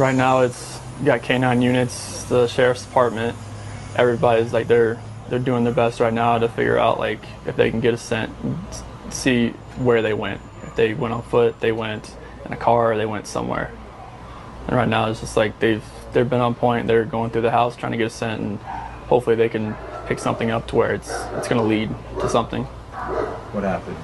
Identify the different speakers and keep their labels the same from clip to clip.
Speaker 1: Right now, it's you got K-9 units, the sheriff's department. Everybody's like they're doing their best right now to figure out like if they can get a scent, see where they went. If they went on foot, they went in a car, or they went somewhere. And right now, it's just like they've been on point. They're going through the house trying to get a scent, and hopefully they can pick something up to where it's going to lead to something.
Speaker 2: What happened?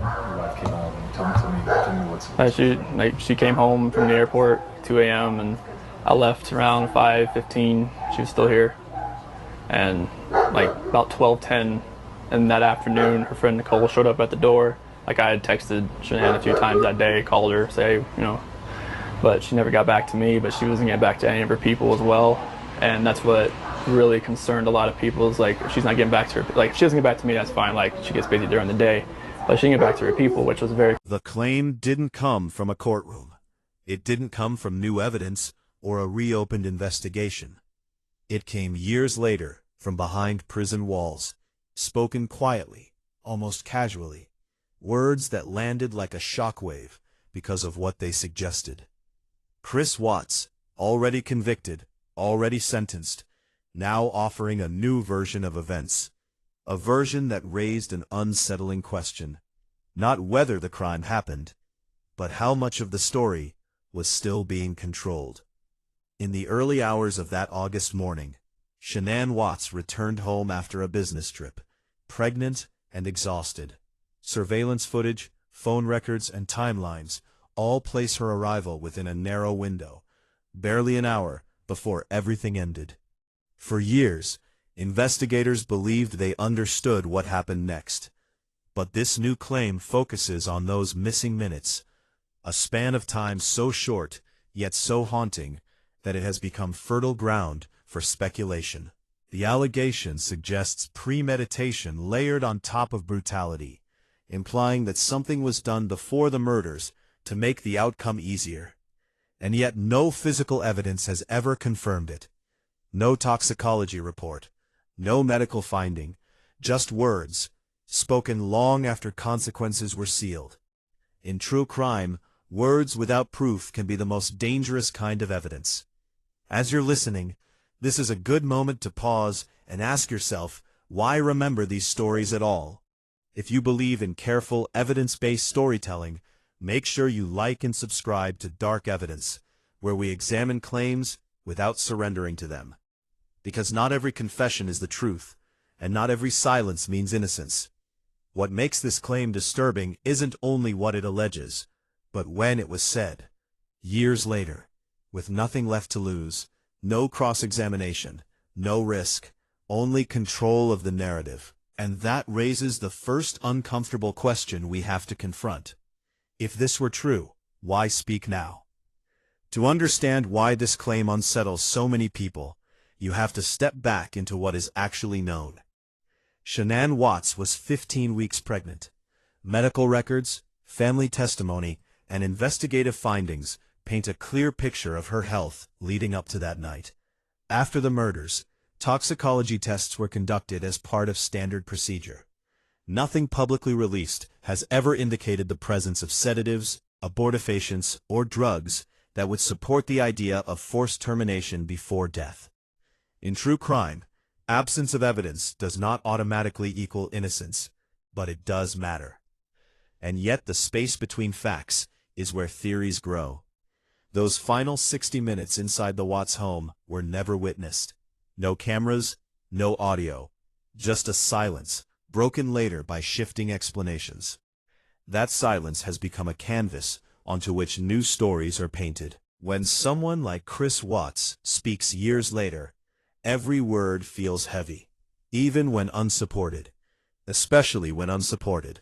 Speaker 2: Your wife came home. Tell me what's.
Speaker 1: She came home from the airport 2 a.m. and I left around 5:15. She was still here, and like about 12:10 in that afternoon, her friend Nicole showed up at the door. Like I had texted Shanann a few times that day, called her, say but she never got back to me. But she wasn't getting back to any of her people as well, and that's what really concerned a lot of people. Is like if she's not getting back to her, like if she doesn't get back to me, that's fine. Like she gets busy during the day. But she didn't get back to her people, which was very...
Speaker 3: The claim didn't come from a courtroom. It didn't come from new evidence or a reopened investigation. It came years later from behind prison walls, spoken quietly, almost casually, words that landed like a shockwave because of what they suggested. Chris Watts, already convicted, already sentenced, now offering a new version of events. A version that raised an unsettling question. Not whether the crime happened, but how much of the story was still being controlled. In the early hours of that August morning, Shanann Watts returned home after a business trip, pregnant and exhausted. Surveillance footage, phone records, and timelines all place her arrival within a narrow window, barely an hour before everything ended. For years, investigators believed they understood what happened next. But this new claim focuses on those missing minutes, a span of time so short, yet so haunting, that it has become fertile ground for speculation. The allegation suggests premeditation layered on top of brutality, implying that something was done before the murders to make the outcome easier. And yet no physical evidence has ever confirmed it. No toxicology report. No medical finding, just words, spoken long after consequences were sealed. In true crime, words without proof can be the most dangerous kind of evidence. As you're listening, this is a good moment to pause and ask yourself, why remember these stories at all? If you believe in careful, evidence-based storytelling, make sure you like and subscribe to Dark Evidence, where we examine claims without surrendering to them. Because not every confession is the truth, and not every silence means innocence. What makes this claim disturbing isn't only what it alleges, but when it was said. Years later, with nothing left to lose, no cross-examination, no risk, only control of the narrative. And that raises the first uncomfortable question we have to confront. If this were true, why speak now? To understand why this claim unsettles so many people, you have to step back into what is actually known. Shanann Watts was 15 weeks pregnant. Medical records, family testimony, and investigative findings paint a clear picture of her health leading up to that night. After the murders, toxicology tests were conducted as part of standard procedure. Nothing publicly released has ever indicated the presence of sedatives, abortifacients, or drugs that would support the idea of forced termination before death. In true crime, absence of evidence does not automatically equal innocence, but it does matter. And yet the space between facts is where theories grow. Those final 60 minutes inside the Watts home were never witnessed. No cameras, no audio, just a silence, broken later by shifting explanations. That silence has become a canvas onto which new stories are painted. When someone like Chris Watts speaks years later, every word feels heavy, even when unsupported, especially when unsupported.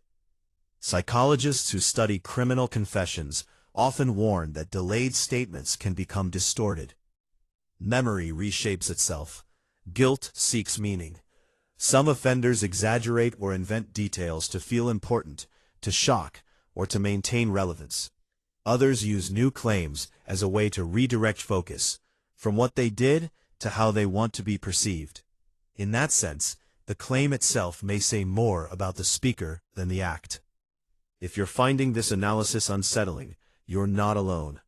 Speaker 3: Psychologists who study criminal confessions often warn that delayed statements can become distorted. Memory reshapes itself. Guilt seeks meaning. Some offenders exaggerate or invent details to feel important, to shock, or to maintain relevance. Others use new claims as a way to redirect focus, from what they did to how they want to be perceived. In that sense, the claim itself may say more about the speaker than the act. If you're finding this analysis unsettling, you're not alone.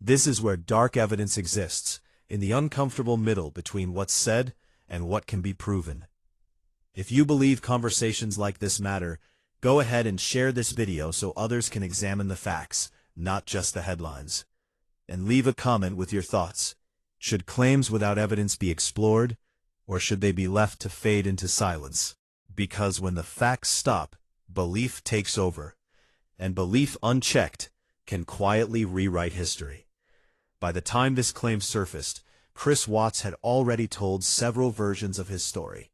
Speaker 3: This is where dark evidence exists, in the uncomfortable middle between what's said and what can be proven. If you believe conversations like this matter, go ahead and share this video so others can examine the facts, not just the headlines. And leave a comment with your thoughts. Should claims without evidence be explored, or should they be left to fade into silence? Because when the facts stop, belief takes over, and belief unchecked can quietly rewrite history. By the time this claim surfaced, Chris Watts had already told several versions of his story.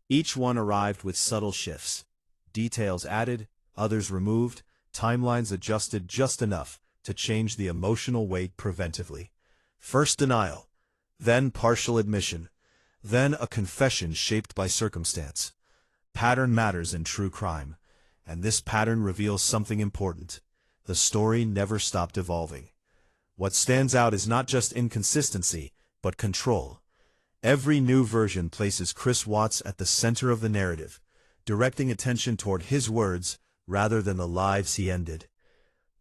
Speaker 3: Each one arrived with subtle shifts. Details added, others removed, timelines adjusted just enough to change the emotional weight preventively. First denial, then partial admission, then a confession shaped by circumstance. Pattern matters in true crime, and this pattern reveals something important. The story never stopped evolving. What stands out is not just inconsistency, but control. Every new version places Chris Watts at the center of the narrative, directing attention toward his words rather than the lives he ended.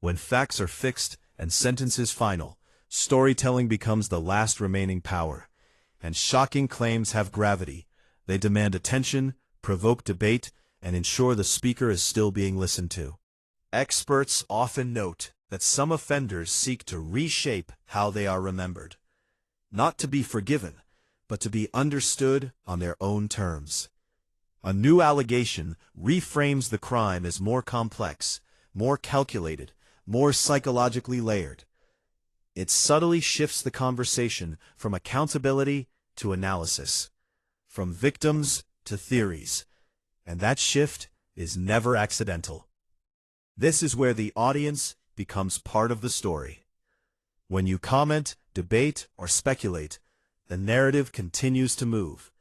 Speaker 3: When facts are fixed and sentences final, storytelling becomes the last remaining power. And shocking claims have gravity. They demand attention, provoke debate, and ensure the speaker is still being listened to. Experts often note that some offenders seek to reshape how they are remembered. Not to be forgiven, but to be understood on their own terms. A new allegation reframes the crime as more complex, more calculated, more psychologically layered. It subtly shifts the conversation from accountability to analysis, from victims to theories, and that shift is never accidental. This is where the audience becomes part of the story. When you comment, debate, or speculate, the narrative continues to move.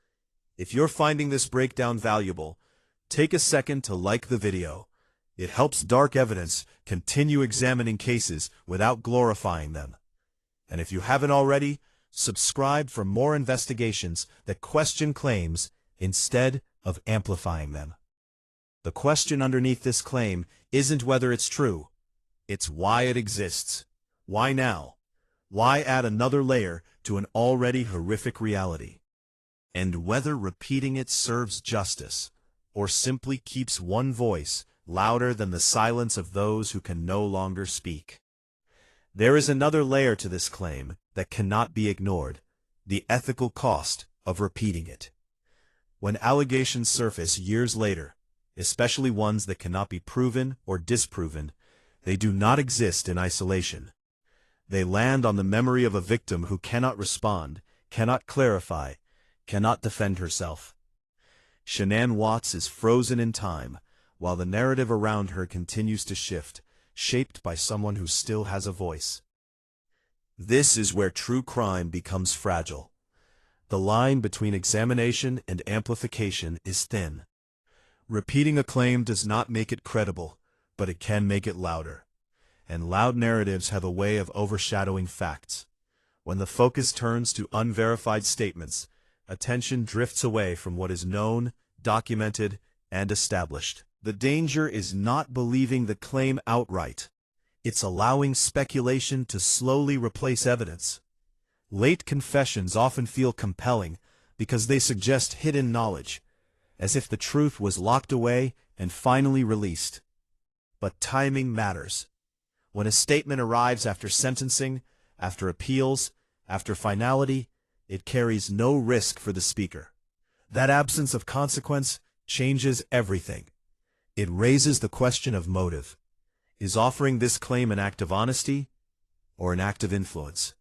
Speaker 3: If you're finding this breakdown valuable, take a second to like the video. It helps Dark Evidence continue examining cases without glorifying them. And if you haven't already, subscribe for more investigations that question claims instead of amplifying them. The question underneath this claim isn't whether it's true. It's why it exists. Why now? Why add another layer to an already horrific reality? And whether repeating it serves justice, or simply keeps one voice louder than the silence of those who can no longer speak. There is another layer to this claim that cannot be ignored: the ethical cost of repeating it. When allegations surface years later, especially ones that cannot be proven or disproven, they do not exist in isolation. They land on the memory of a victim who cannot respond, cannot clarify, cannot defend herself. Shanann Watts is frozen in time, while the narrative around her continues to shift, shaped by someone who still has a voice. This is where true crime becomes fragile. The line between examination and amplification is thin. Repeating a claim does not make it credible, but it can make it louder. And loud narratives have a way of overshadowing facts. When the focus turns to unverified statements, attention drifts away from what is known, documented, and established. The danger is not believing the claim outright. It's allowing speculation to slowly replace evidence. Late confessions often feel compelling because they suggest hidden knowledge, as if the truth was locked away and finally released. But timing matters. When a statement arrives after sentencing, after appeals, after finality, it carries no risk for the speaker. That absence of consequence changes everything. It raises the question of motive. Is offering this claim an act of honesty or an act of influence?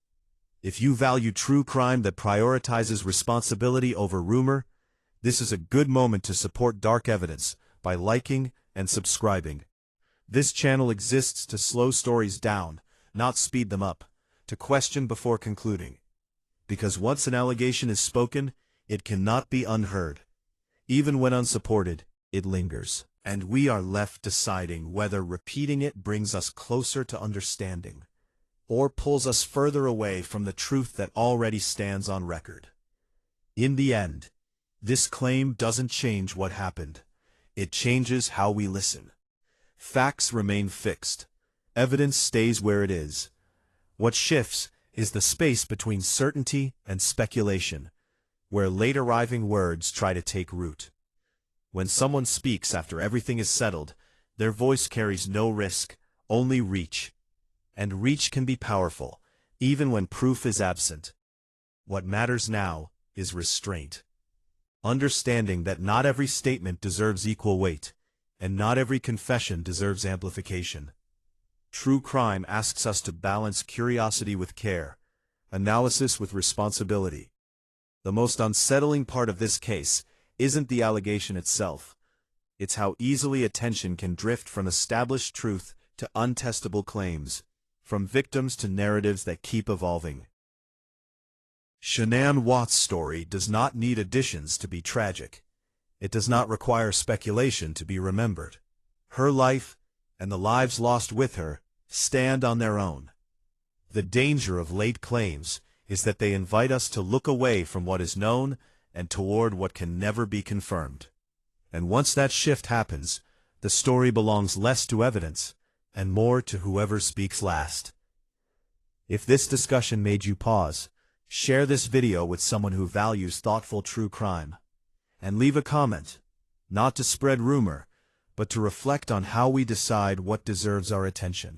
Speaker 3: If you value true crime that prioritizes responsibility over rumor, this is a good moment to support Dark Evidence by liking and subscribing. This channel exists to slow stories down, not speed them up, to question before concluding. Because once an allegation is spoken, it cannot be unheard. Even when unsupported, it lingers. And we are left deciding whether repeating it brings us closer to understanding, or pulls us further away from the truth that already stands on record. In the end, this claim doesn't change what happened. It changes how we listen. Facts remain fixed. Evidence stays where it is. What shifts is the space between certainty and speculation, where late-arriving words try to take root. When someone speaks after everything is settled, their voice carries no risk, only reach. And reach can be powerful, even when proof is absent. What matters now is restraint. Understanding that not every statement deserves equal weight, and not every confession deserves amplification. True crime asks us to balance curiosity with care, analysis with responsibility. The most unsettling part of this case isn't the allegation itself. It's how easily attention can drift from established truth to untestable claims, from victims to narratives that keep evolving. Shanann Watts' story does not need additions to be tragic. It does not require speculation to be remembered. Her life, and the lives lost with her, stand on their own. The danger of late claims is that they invite us to look away from what is known and toward what can never be confirmed. And once that shift happens, the story belongs less to evidence and more to whoever speaks last. If this discussion made you pause, share this video with someone who values thoughtful true crime. And leave a comment, not to spread rumor, but to reflect on how we decide what deserves our attention.